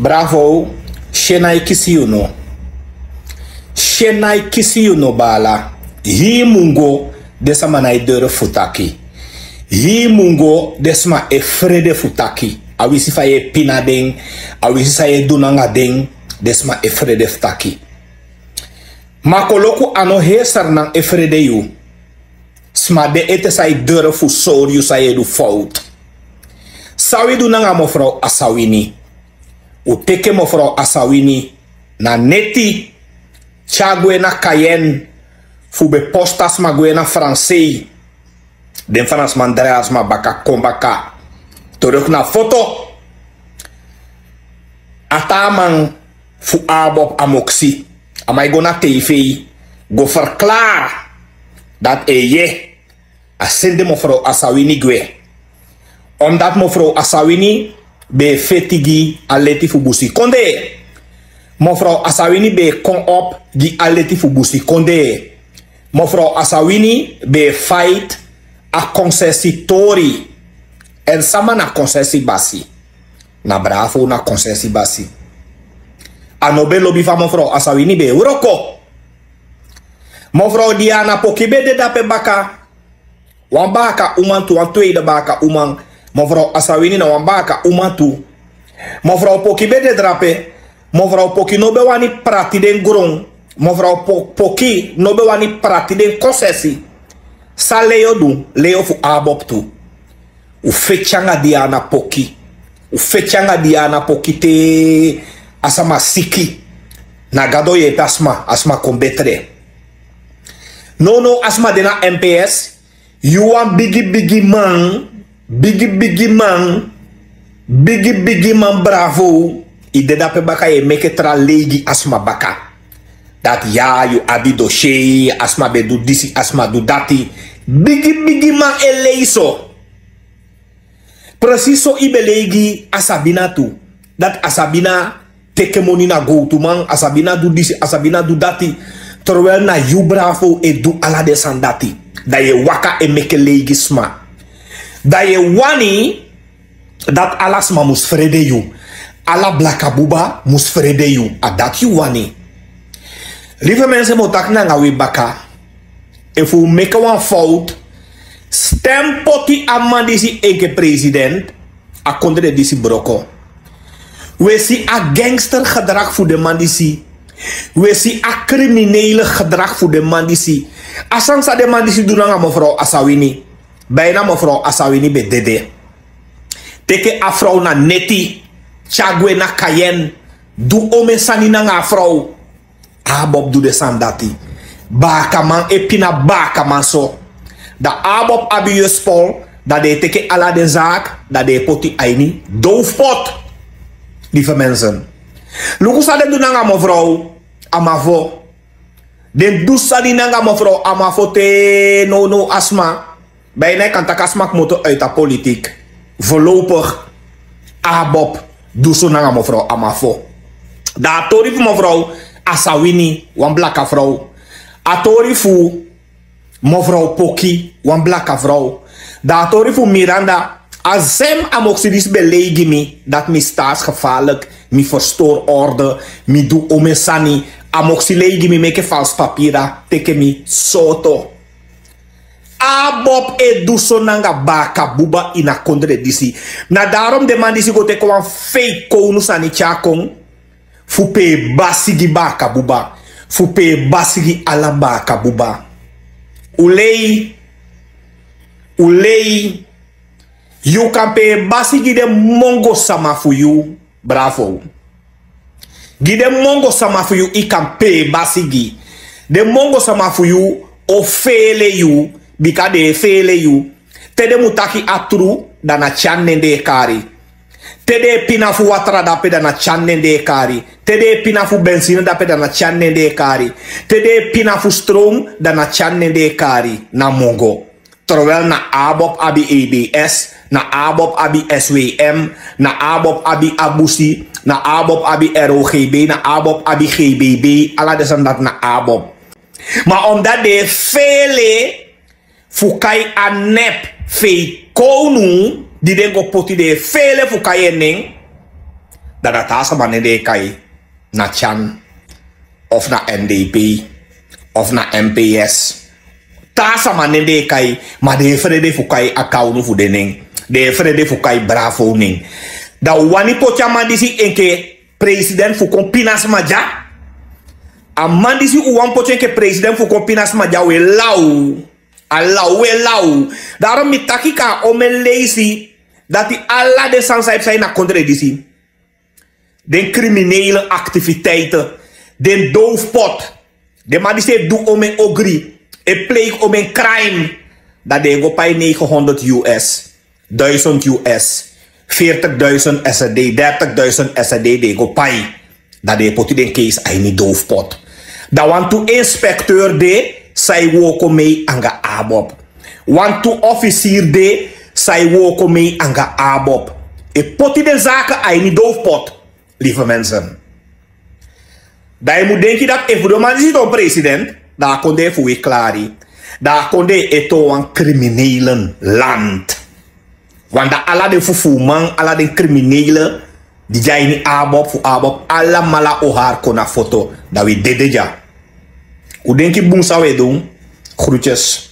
Bravo, Shenai kisi uno. Shenai kisi uno bala. Hi mungo desama na idere futaki. Hi mungo desma e frede futaki. Awisi fa ye pina ding, awisi sa ye dunanga ding, desma e frede futaki. Makoloku ano heser nang e frede yu. Sma de ete sa idere fu sor yu sa ye du fout. Sawi dunanga mofro asawini. U teke mofro asawini na neti chagwe na kayen fu be postas magwe na francais den Frans mandreas ma baka kombaka terug na foto ataman fu abop amoxi amai go na tv go verklaar dat ye asende mofro asawini gwe omdat mofro asawini be fetigi aleti fu busi konde mofro asawini be kon op gi aleti fu busi konde mofro asawini be fight a concessi tori en sama na concessi basi na bravo na concessi basi anobe lobi fa mofro asawini be uroko mofro diana pokibe de dape baka wambaka umantu antwe baka umang mevrouw asawini na wambaka umatu mevrouw poki bede drape mevrouw poki no be wani prati den grong mevrouw poki no be wani prati den konsesi sa leo du leo fu abop tu u fechanga diana poki te asama siki na gado ye asma kombetre no asma dena MPS you want biggie man bravo i de dape baka ye meke tra legi asma baka dat ya you abi dossier asma be du disi asma du dati bigi man eleiso preciso ibe legi asabina tu dat asabina teke moni na go tu man asabina du disi asabina du dati terwijl na you bravo e du ala de sandati da ye waka e meke legi sma da ye wani dat alas ma mus frede you ala blakabuba mus frede you a dat you wani lieve mensen motak na ngawi baka if we make one fout stem poti amandisi eke president a kondre disi broko we si a gangster gedrag voor de mandisi we si a criminele gedrag voor de mandisi asansa de mandisi dunanga mevrouw asawini bijna mevrouw asawini be dede teke afro na neti chagwe na kayen du ome sani na nga afro abob du de sandati baka man epina baka man so da abob abi spol da de teke ala de zaak da de poti aini doofpot lieve mensen lukusa de dunanga mevrouw amavo den dusani nanga mevrouw amavo te no asma bijna kan takasmak moeten uit de politiek. Voorlopig abop doe zo naar mevrouw amafo. Da tori voor mevrouw asawini wan blaka vrouw. Atori voor mevrouw poki wan blaka vrouw. Da tori voor Miranda azem amoxidis belegi mi dat mi staatsgevaarlijk mi verstoor orde mi doe omesani amoxilegi mi meke vals papiera teke mi soto. Abop e duso nanga baka buba ina kondre disi. Na daarom de man disi go te kwa fake konu sani chakong. Fupe basigi baka buba. Fupe basigi ala baka buba. Ulei. You can pay basigi de mongo sama for you. Bravo. Gide mongo sama for you. I can pay basigi. De mongo sama for you. Ofele you. Bika de fele you. Tede mutaki atru dana channe de kari. Tede pina fu watra dape dana channe de kari. Tede pina fu benzine dape dana channe de kari. Tede pina fu stroom dana channe de kari. Na mongo. Terwijl na abop abi ABS. Na abop abi SWM. Na abop abi abusi. Na abop abi ROGB. Na abop abi GBB. Alla desan dat na abop. Maar omdat de vele fukai anep fei konu di den go poti de fele fukai eneng Dat asa manende kai na Chan of na NDP of na MPS. Tasa manende kai ma de frede fukai akau fu dening. De frede fukai bravo ning. Da wani pocha mandisi enke president fu kompinas maja. A mandisi uwan pocha enke president fu kompinas maja we lau. Allah we lau. Daarom mitaki ka omen leisi dat die alla de sansayp zijn na kondre disi. Den criminele activiteiten, den doofpot, de man die zegt doe om een ogri, en pleeg om een crime, dat de go pay 900 US, 1000 US, 40.000 SED, 30.000 SED de go pay, dat de poti den case ay ni doofpot. Dat want to inspecteur de, zij woko mee anga abop. Want to officier de, zij woko mee anga abop. E poti den zaken ay ni doofpot. Lieve mensen. Dat je moet denken dat if de man is een president, daar kon hij voor je klaar. Daar kon hij een criminele land. Want dat alle de fufuman, alle de criminelen, die jij niet abop voor abop, alle mala ohar kon een foto, dat we dede ja. Hoe denk je boem zou we doen? Groetjes.